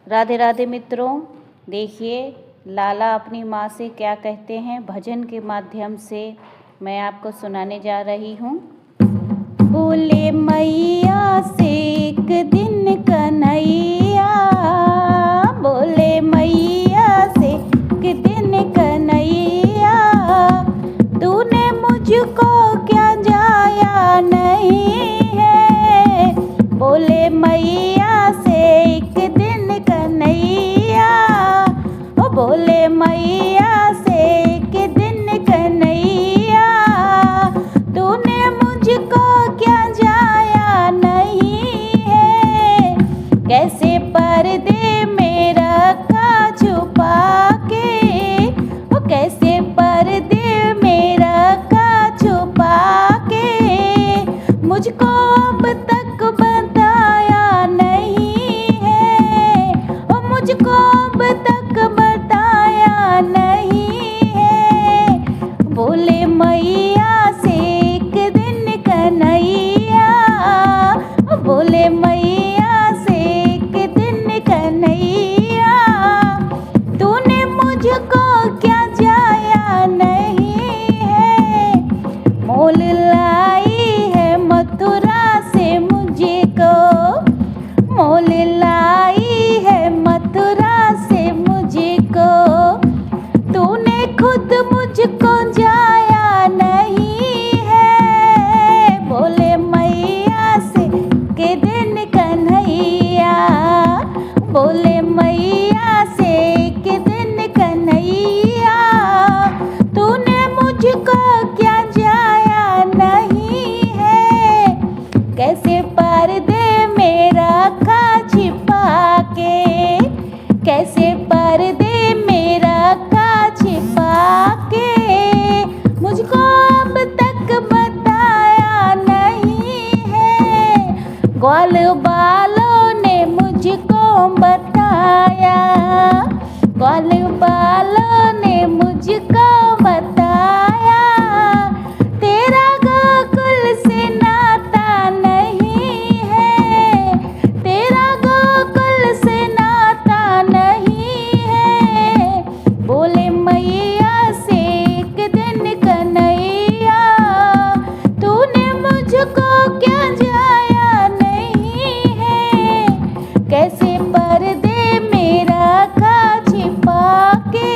राधे राधे मित्रों, देखिए लाला अपनी माँ से क्या कहते हैं भजन के माध्यम से मैं आपको सुनाने जा रही हूँ। बोले मैया से एक दिन कन्हैया, बोले मैया से एक दिन कन्हैया, तूने मुझको क्या जाया नहीं है। बोले मैया से एक दिन कन्हैया, ओ बोले मैया से एक दिन कन्हैया, तूने मुझको क्या जाया नहीं है। कैसे पर्दे में रखा छुपा के, ओ कैसे पर्दे में रखा छुपा के, मुझको अब तक बताया नहीं है। ओ मुझको अब तक बताया नहीं है। बोले मैया से एक दिन कन्हैया, ओ बोले मैया से एक दिन कन्हैया, तूने मुझको क्या जाया नहीं है। मोल लाई है मथुरा से मुझको, मोल लाई है मथुरा से मुझको, तूने खुद मुझको जाया नहीं है। बोले मैया से के दिन कन्हैया, बोले मैया से के दिन कन्हैया, तूने मुझको क्या जाया नहीं है। कैसे पर्दे में रखा छिपा के, कैसे पर्दे में रखा छिपा के, मुझको अब तक बताया नहीं है। ग्वाल बालों ने मुझको बताया, ग्वाल बालों ने मुझको बताया, तेरा गोकुल से नाता नहीं है, तेरा गोकुल से नाता नहीं है। बोले मैया से एक दिन कन्हैया, तूने मुझको क्या जाया नहीं है। कैसे पर्दे में रखा छिपा के,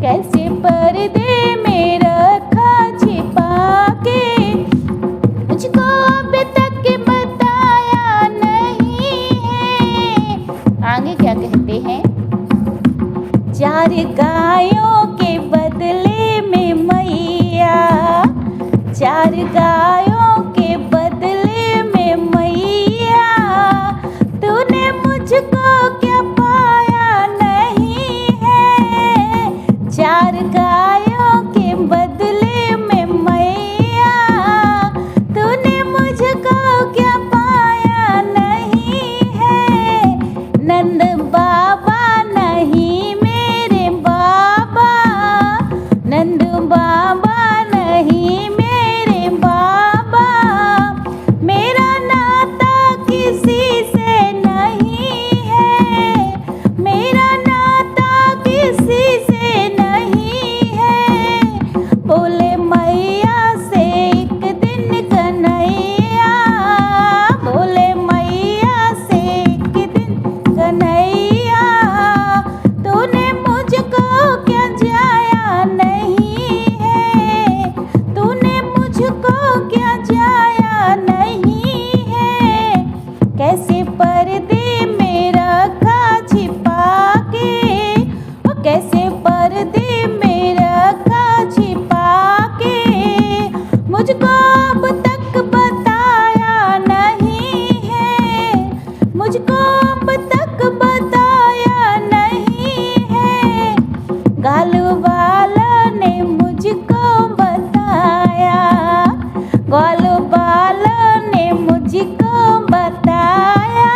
कैसे पर्दे में रखा छिपा के, मुझको अब तक बताया नहीं है। आगे क्या कहते हैं। चार गायों के बदले में मैया, चार गायों के बदले में मैया, तूने मुझको क्या पाया नहीं है। चार गायों के बदले में मैया, तूने मुझको क्या पाया नहीं है। नंद बाबा नहीं मेरे बाबा, नंद बाबा नहीं मेरे बाबा, मेरा नाता किसी से नहीं है, मेरा नाता किसी से नहीं है। बोले मैया से एक दिन कन्हैया, बोले मैया से एक दिन कन्हैया, तूने मुझको क्या जाया नहीं है, तूने मुझको क्या जाया नहीं है। कैसे पर्दे में रखा छिपा के, ओ कैसे पर्दे में रखा छिपा के, मुझको अब तक बताया नहीं है, मुझको अब तक बताया नहीं है। गाल वाला ने मुझको बताया, ग्वाल वाला ने मुझको बताया,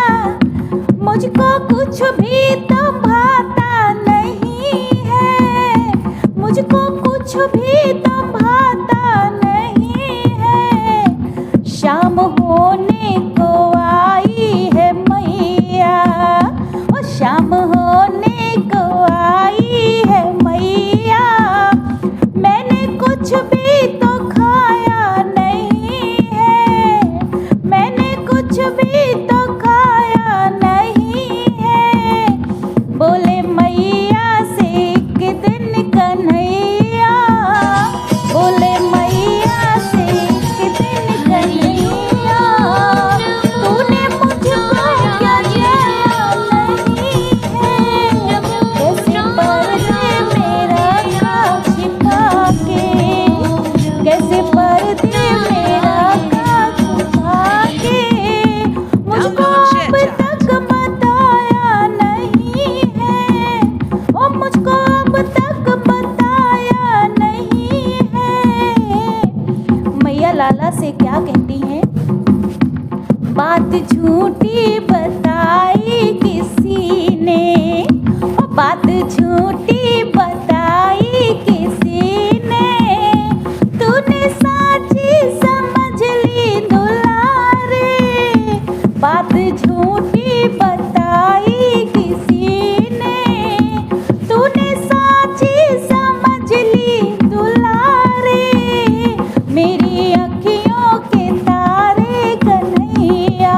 मुझको कुछ भी तो भाता नहीं है, मुझको कुछ भी तो भाता नहीं है। शाम होने को आई है मैया, ओ बात झूठी बताई किसी ने, बात झूठी बताई किसी ने, तूने साची समझ ली दुलारे। बात झूठी बताई किसी ने, तूने साची समझ ली दुलारे। मेरी अखियों के तारे कन्हैया,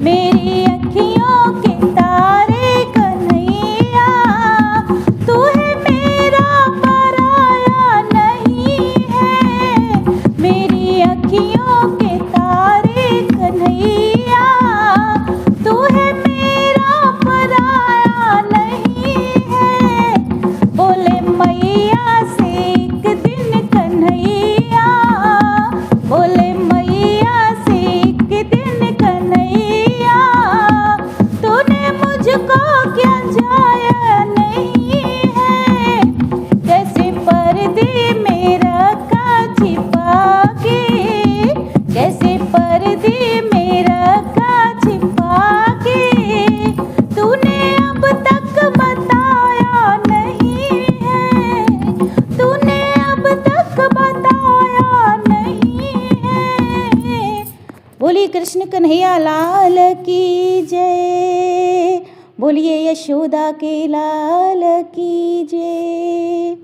मेरी अखियों के तारे कन्हैया, तू है मेरा पराया नहीं है। मेरी अखियों के तारे कन्हैया, तू है मेरा पराया नहीं है। बोले मैया से एक दिन कन्हैया, बोले मैया से एक दिन कन्हैया, तूने मुझको क्या जाया नहीं है। कैसे पर्दे में रखा छिपा के, कैसे पर्दे में रखा छिपा के, तूने अब तक बताया नहीं है। तूने अब तक बताया नहीं है। बोलिए कृष्ण कन्हैया लाल की जय, बोलिए यशोदा के लाल की जय।